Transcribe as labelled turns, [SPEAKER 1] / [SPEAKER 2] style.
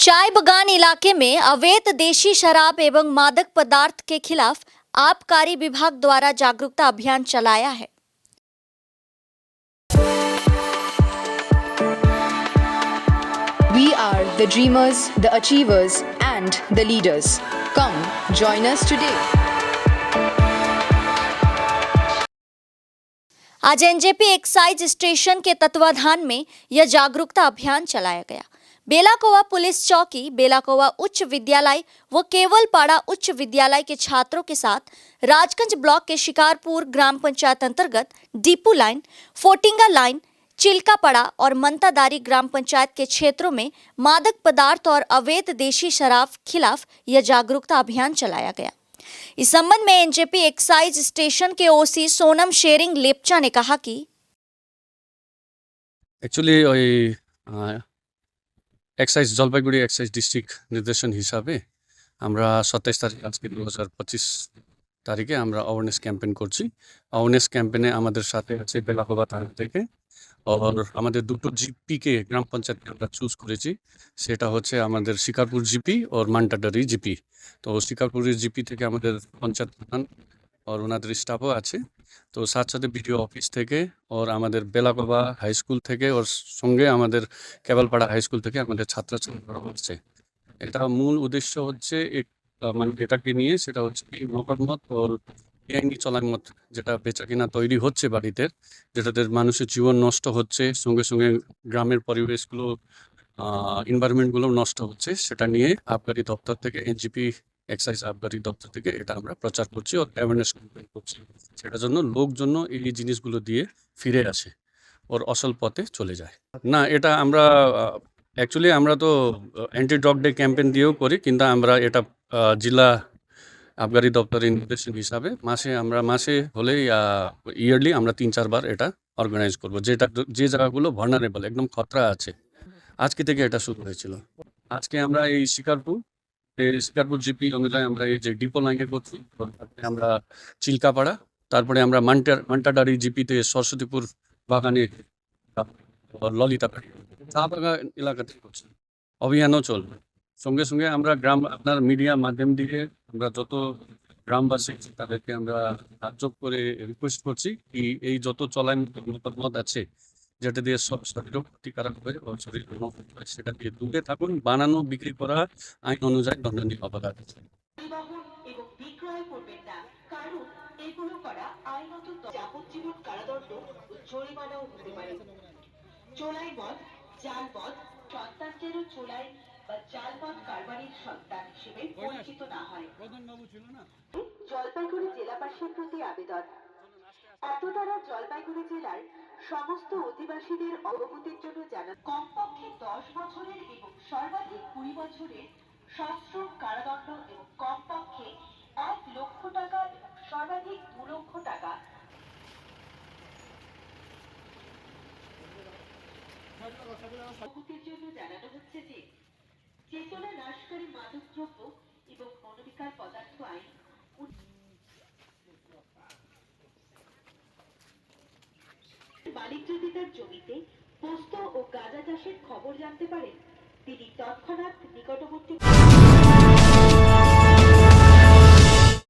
[SPEAKER 1] चाय बगान इलाके में अवैध देशी शराब एवं मादक पदार्थ के खिलाफ आबकारी विभाग द्वारा जागरूकता अभियान चलाया है।
[SPEAKER 2] We are the dreamers, the achievers, and the leaders. Come, join us today.
[SPEAKER 1] आज एनजेपी एक्साइज स्टेशन के तत्वाधान में यह जागरूकता अभियान चलाया गया। बेलाकोवा पुलिस चौकी, बेलाकोवा उच्च विद्यालय व केवलपाड़ा उच्च विद्यालय के छात्रों के साथ राजगंज ब्लॉक के शिकारपुर ग्राम पंचायत अंतर्गत डीपू लाइन, फोटिंगा लाइन, चिल्कापड़ा और मंतादारी ग्राम पंचायत के क्षेत्रों में मादक पदार्थ और अवैध देशी शराब खिलाफ यह जागरूकता अभियान चलाया गया। इस संबंध में एनजेपी एक्साइज स्टेशन के ओसी सोनम शेरिंग लेपचा ने कहा कि
[SPEAKER 3] actually excise Jalpaiguri excise district निर्देशन हिसाबे আমরা 27 তারিখ আজকে 2025 তারিখে আমরা অ্যাওয়ারনেস ক্যাম্পেইন করছি। অ্যাওয়ারনেস ক্যাম্পেইনে আমাদের সাথে আছে বেলাকোবা থানা থেকে और আমাদের দুটো জিপিকে গ্রাম পঞ্চায়েত আমরা চুজ করেছি। সেটা হচ্ছে আমাদের শিকারপুর জিপি और মান্টাডারি জিপি। তো শিকারপুরের জিপি থেকে আমাদের পঞ্চায়েত প্রধান और ওনাদের স্টাফও আছে। তো সাথে সাথে বিডিও অফিস থেকে और আমাদের বেলাকোবা হাই স্কুল থেকে और সঙ্গে আমাদের কেবলপাড়া হাই স্কুল থেকে আমাদের ছাত্রছাত্রীরা হচ্ছে। এটা মূল উদ্দেশ্য হচ্ছে মানে এটাকে নিয়ে সেটা হচ্ছে কি নকলমত और বেআইনি চলামত যেটা বেচা কিনা তৈরি হচ্ছে বাড়িতে, যেটাতে মানুষের জীবন নষ্ট হচ্ছে, সঙ্গে সঙ্গে গ্রামের পরিবেশগুলো এনভায়রনমেন্টগুলো নষ্ট হচ্ছে, সেটা নিয়ে আবগারি দপ্তর থেকে এনজিপি এক্সাইজ আবগারি দপ্তর থেকে এটা আমরা প্রচার করছি ও অ্যাওয়ারনেস ক্যাম্পেইন করছি। সেটার জন্য লোকজন এই জিনিসগুলো দিয়ে ফিরে আসে ওর আসল পথে চলে যায় না। এটা আমরা অ্যাকচুয়ালি আমরা তো অ্যান্টি ড্রাগ ডে ক্যাম্পেইন দিয়েও করি, কিন্তু আমরা এটা জেলা আবগারি দপ্তরের নির্দেশন হিসাবে মাসে হলেই ইয়ারলি আমরা 3-4 বার এটা অর্গানাইজ করব, যে জায়গাগুলো ভার্নারেবল একদম খতরা আছে। আজকে থেকে এটা শুরু হয়েছিল। আজকে আমরা এই শিকারপুর জিপি অনুযায়ী আমরা এই যে ডিপো লাইনে করছি, আমরা চিল্কাপাড়া, তারপরে আমরা মান্টাডারি জিপিতে সরস্বতীপুর বাগানে ললিতাপাড়ি চা বাগান এলাকাতে করছি। অভিযানও চলবে। সঙ্গে সঙ্গে আমরা আপনার মিডিয়া মাধ্যম দিয়ে আমরা যত গ্রামবাসী তাদেরকে আমরা সাহায্য করে রিকোয়েস্ট করছি কি এই যত মত আছে যেটা দিয়ে শরীরও ক্ষতিকারক হয় ও শরীর হয় সেটা দিয়ে দূরে থাকুন। বানানো বিক্রি করা আইন অনুযায়ী দণ্ডনীয় অপরাধ আছে।
[SPEAKER 4] জলপাইগুড়ি জেলাবাসীর প্রতি আবেদন, এতদ্বারা জলপাইগুড়ি জেলার সমস্ত অধিবাসীদের অবগতির জন্য জানান কমপক্ষে 10 বছরের এবং সর্বাধিক 20 বছরের সশ্রম কারাদণ্ড এবং কমপক্ষে 1 লক্ষ টাকা এবং সর্বাধিক 2 লক্ষ টাকা অবগতির জন্য জানানো হচ্ছে যে চেতনা নাশকারী মাদকদ্রব্য এবং মনোবিকার পদার্থ আইন মালিক যদি তার জমিতে পোস্ত ও গাঁজা চাষের খবর জানতে পারেন, তিনি তৎক্ষণাৎ নিকটবর্তী